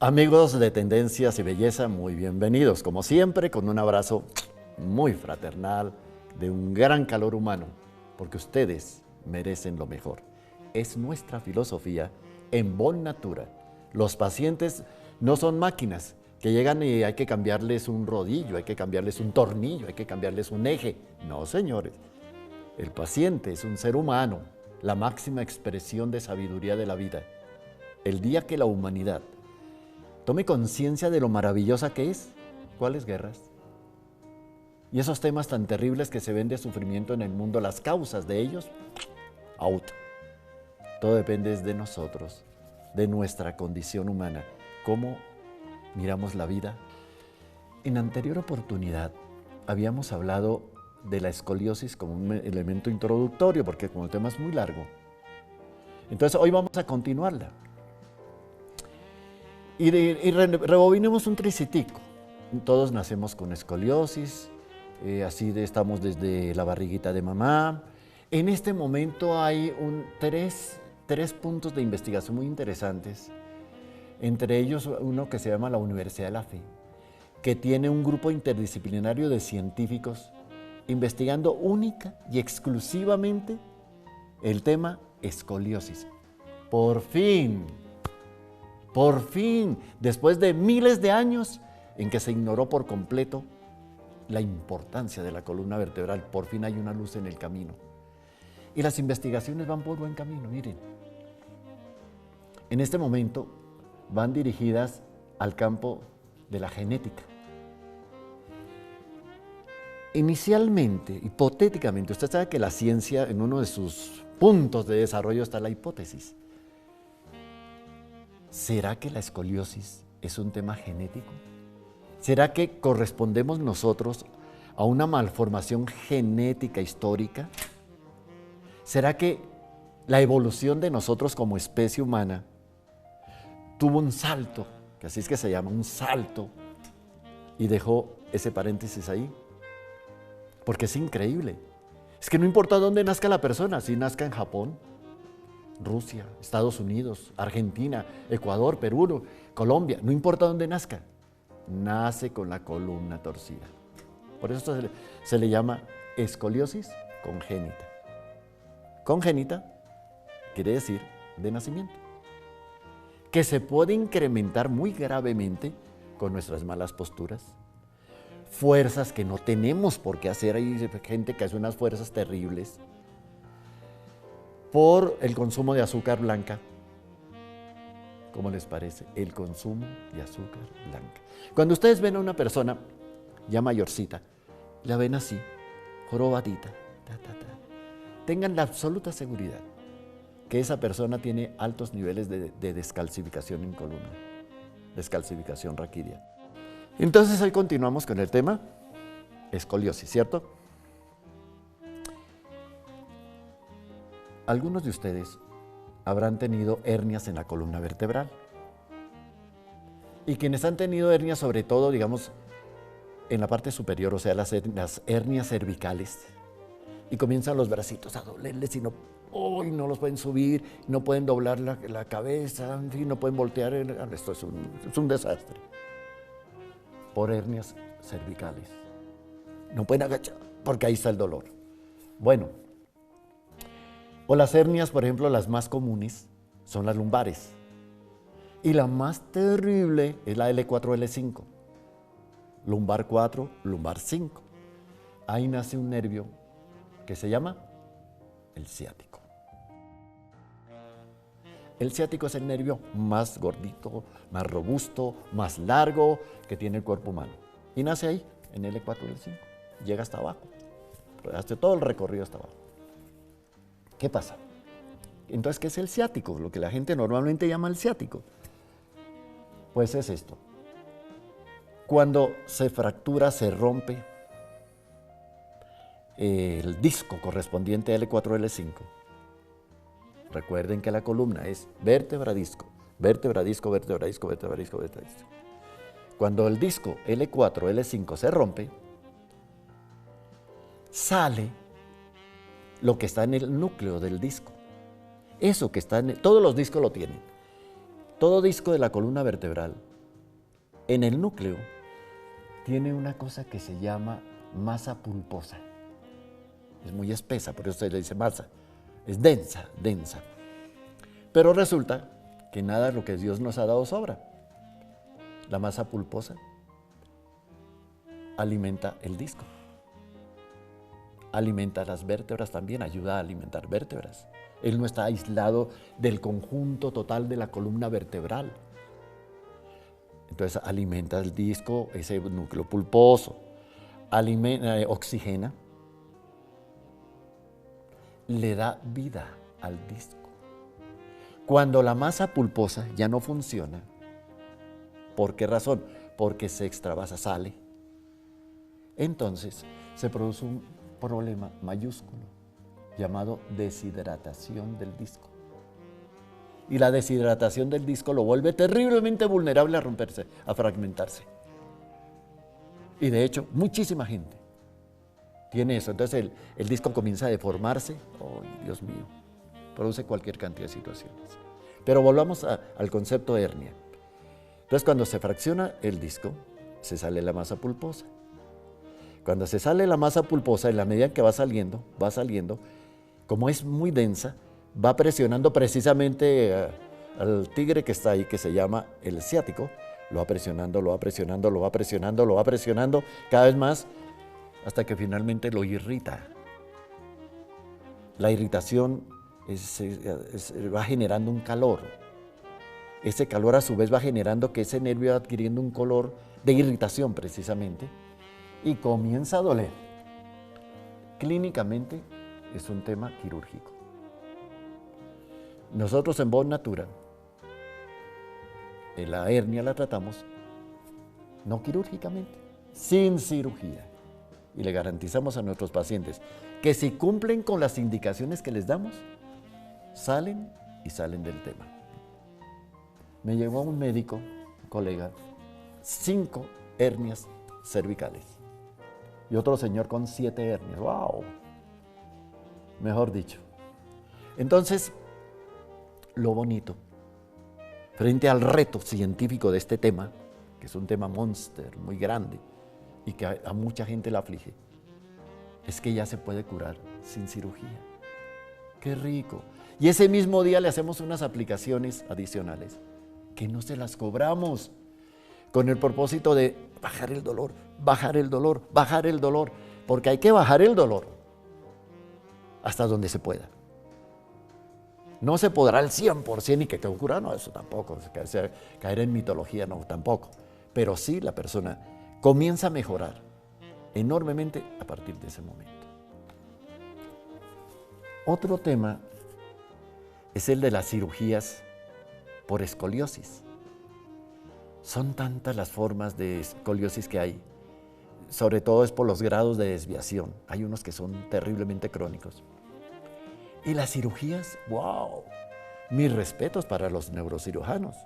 Amigos de Tendencias y Belleza, muy bienvenidos, como siempre, con un abrazo muy fraternal, de un gran calor humano, porque ustedes merecen lo mejor. Es nuestra filosofía en Bon Natura. Los pacientes no son máquinas que llegan y hay que cambiarles un rodillo, hay que cambiarles un tornillo, hay que cambiarles un eje. No, señores. El paciente es un ser humano, la máxima expresión de sabiduría de la vida. El día que la humanidad tome conciencia de lo maravillosa que es, ¿cuáles guerras? Y esos temas tan terribles que se ven de sufrimiento en el mundo, las causas de ellos, out. Todo depende de nosotros, de nuestra condición humana, cómo miramos la vida. En anterior oportunidad habíamos hablado de la escoliosis como un elemento introductorio, porque como el tema es muy largo. Entonces hoy vamos a continuarla. Y rebobinemos un tricitico. Todos nacemos con escoliosis, estamos desde la barriguita de mamá. En este momento hay tres puntos de investigación muy interesantes, entre ellos uno que se llama la Universidad de la Fe, que tiene un grupo interdisciplinario de científicos investigando única y exclusivamente el tema escoliosis. Por fin, después de miles de años en que se ignoró por completo la importancia de la columna vertebral, por fin hay una luz en el camino. Y las investigaciones van por buen camino, miren. En este momento van dirigidas al campo de la genética. Inicialmente, hipotéticamente, usted sabe que la ciencia, en uno de sus puntos de desarrollo está la hipótesis. ¿Será que la escoliosis es un tema genético? ¿Será que correspondemos nosotros a una malformación genética histórica? ¿Será que la evolución de nosotros como especie humana tuvo un salto, que así es que se llama, un salto, y dejó ese paréntesis ahí? Porque es increíble. Es que no importa dónde nazca la persona, si nazca en Japón, Rusia, Estados Unidos, Argentina, Ecuador, Perú, Colombia, no importa dónde nazca, nace con la columna torcida. Por eso se le llama escoliosis congénita. Congénita quiere decir de nacimiento, que se puede incrementar muy gravemente con nuestras malas posturas, fuerzas que no tenemos por qué hacer. Hay gente que hace unas fuerzas terribles por el consumo de azúcar blanca. ¿Cómo les parece? El consumo de azúcar blanca. Cuando ustedes ven a una persona ya mayorcita, la ven así, jorobadita, tengan la absoluta seguridad que esa persona tiene altos niveles de descalcificación en columna, descalcificación raquídea. Entonces hoy continuamos con el tema escoliosis, ¿cierto? Algunos de ustedes habrán tenido hernias en la columna vertebral. Y quienes han tenido hernias, sobre todo, digamos, en la parte superior, o sea, las hernias cervicales, y comienzan los bracitos a dolerles y no los pueden subir, no pueden doblar la cabeza, en fin, no pueden voltear. Esto es un desastre. Por hernias cervicales. No pueden agachar porque ahí está el dolor. Bueno, o las hernias, por ejemplo, las más comunes son las lumbares. Y la más terrible es la L4-L5. Lumbar 4, lumbar 5. Ahí nace un nervio que se llama el ciático. El ciático es el nervio más gordito, más robusto, más largo que tiene el cuerpo humano. Y nace ahí, en L4-L5. Llega hasta abajo. Hace todo el recorrido hasta abajo. ¿Qué pasa? Entonces, ¿qué es el ciático? Lo que la gente normalmente llama el ciático. Pues es esto. Cuando se fractura, se rompe el disco correspondiente a L4-L5. Recuerden que la columna es vértebra-disco, vértebra-disco, vértebra-disco, vértebra-disco, vértebra-disco. Cuando el disco L4-L5 se rompe, sale lo que está en el núcleo del disco. Eso que está todos los discos lo tienen. Todo disco de la columna vertebral En el núcleo tiene una cosa que se llama masa pulposa. Es muy espesa, por eso se le dice masa. Es densa, densa. Pero resulta que nada de lo que Dios nos ha dado sobra. La masa pulposa alimenta el disco. Alimenta las vértebras también, ayuda a alimentar vértebras. Él no está aislado del conjunto total de la columna vertebral. Entonces alimenta el disco, ese núcleo pulposo, oxigena, le da vida al disco. Cuando la masa pulposa ya no funciona, ¿por qué razón? Porque se extravasa, sale. Entonces se produce un problema mayúsculo llamado deshidratación del disco. Y la deshidratación del disco lo vuelve terriblemente vulnerable a romperse, a fragmentarse. Y de hecho, muchísima gente tiene eso. Entonces el disco comienza a deformarse. ¡Oh, Dios mío! Produce cualquier cantidad de situaciones. Pero volvamos al concepto de hernia. Entonces, cuando se fracciona el disco, se sale la masa pulposa. Cuando se sale la masa pulposa, en la medida que va saliendo, como es muy densa, va presionando precisamente al tigre que está ahí, que se llama el ciático, lo va presionando, lo va presionando, lo va presionando, lo va presionando cada vez más, hasta que finalmente lo irrita. La irritación va generando un calor. Ese calor a su vez va generando que ese nervio va adquiriendo un color de irritación precisamente y comienza a doler. Clínicamente es un tema quirúrgico. Nosotros en Bon Natura, la hernia la tratamos no quirúrgicamente, sin cirugía. Y le garantizamos a nuestros pacientes que si cumplen con las indicaciones que les damos, salen y salen del tema. Me llegó un médico, un colega, 5 hernias cervicales y otro señor con 7 hernias. ¡Wow! Mejor dicho. Entonces, lo bonito, frente al reto científico de este tema, que es un tema monster, muy grande, y que a mucha gente la aflige, es que ya se puede curar sin cirugía. ¡Qué rico! Y ese mismo día le hacemos unas aplicaciones adicionales que no se las cobramos, con el propósito de bajar el dolor, bajar el dolor, bajar el dolor, porque hay que bajar el dolor hasta donde se pueda. No se podrá al 100% y que quede curado, no, eso tampoco, caer en mitología, no, tampoco. Pero sí la persona comienza a mejorar enormemente a partir de ese momento. Otro tema es el de las cirugías por escoliosis. Son tantas las formas de escoliosis que hay, sobre todo es por los grados de desviación. Hay unos que son terriblemente crónicos. Y las cirugías, wow, mis respetos para los neurocirujanos.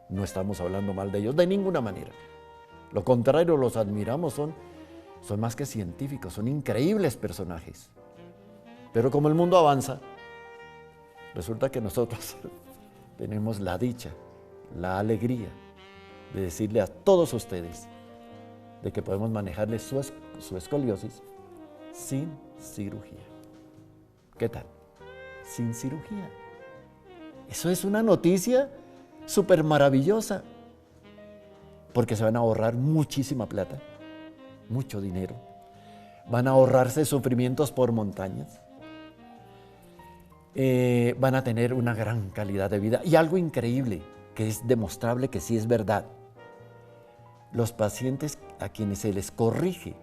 No estamos hablando mal de ellos de ninguna manera. Lo contrario, los admiramos, son más que científicos, son increíbles personajes. Pero como el mundo avanza, resulta que nosotros tenemos la dicha, la alegría de decirle a todos ustedes de que podemos manejarles su escoliosis sin cirugía. ¿Qué tal? Sin cirugía. Eso es una noticia súper maravillosa, porque se van a ahorrar muchísima plata, mucho dinero, van a ahorrarse sufrimientos por montañas, van a tener una gran calidad de vida y algo increíble, que es demostrable que sí es verdad. Los pacientes a quienes se les corrige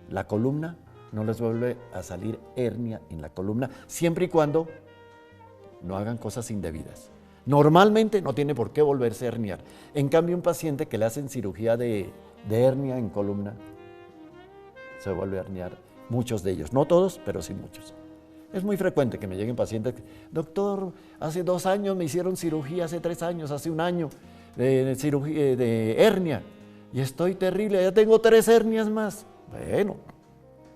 la columna, no les vuelve a salir hernia en la columna, siempre y cuando no hagan cosas indebidas. Normalmente no tiene por qué volverse a herniar. En cambio, un paciente que le hacen cirugía de hernia en columna, se vuelve a herniar, muchos de ellos, no todos, pero sí muchos. Es muy frecuente que me lleguen pacientes, doctor, hace 2 años me hicieron cirugía, hace 3 años, hace 1 año, cirugía de hernia, y estoy terrible, ya tengo 3 hernias más. Bueno,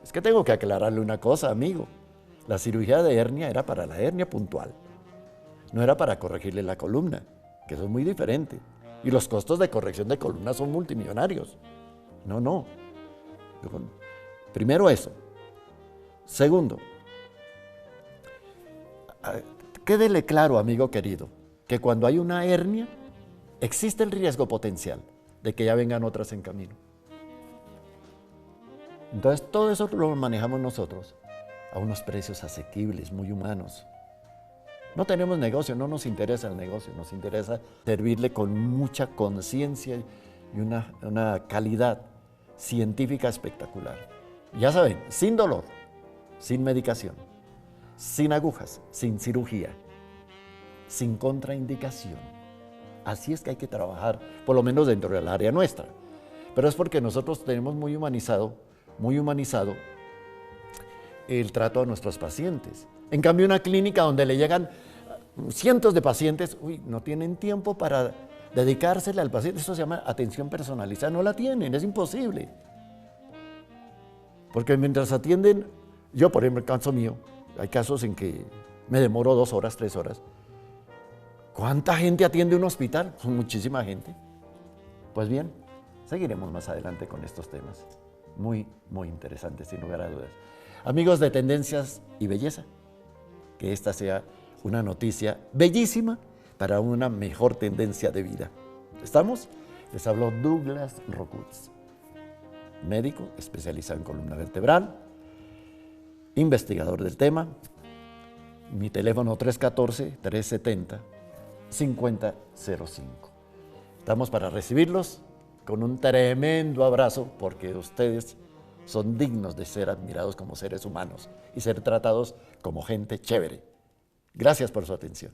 es que tengo que aclararle una cosa, amigo. La cirugía de hernia era para la hernia puntual, no era para corregirle la columna, que eso es muy diferente. Y los costos de corrección de columna son multimillonarios. No, no. Primero eso. Segundo, quédele claro, amigo querido, que cuando hay una hernia, existe el riesgo potencial de que ya vengan otras en camino. Entonces, todo eso lo manejamos nosotros a unos precios asequibles, muy humanos. No tenemos negocio, no nos interesa el negocio, nos interesa servirle con mucha conciencia y una calidad científica espectacular. Ya saben, sin dolor, sin medicación, sin agujas, sin cirugía, sin contraindicación. Así es que hay que trabajar, por lo menos dentro del área nuestra. Pero es porque nosotros tenemos muy humanizado el trato a nuestros pacientes. En cambio, una clínica donde le llegan cientos de pacientes, no tienen tiempo para dedicársele al paciente. Eso se llama atención personalizada. No la tienen, es imposible. Porque mientras atienden, yo por ejemplo, en el caso mío, hay casos en que me demoro 2 horas, 3 horas. ¿Cuánta gente atiende un hospital? Muchísima gente. Pues bien, seguiremos más adelante con estos temas. Muy, muy interesantes, sin lugar a dudas. Amigos de Tendencias y Belleza, que esta sea una noticia bellísima para una mejor tendencia de vida. ¿Estamos? Les habló Douglas Rockwood, médico especializado en columna vertebral, investigador del tema. Mi teléfono 314-370-5005. Estamos para recibirlos con un tremendo abrazo, porque ustedes son dignos de ser admirados como seres humanos y ser tratados como gente chévere. Gracias por su atención.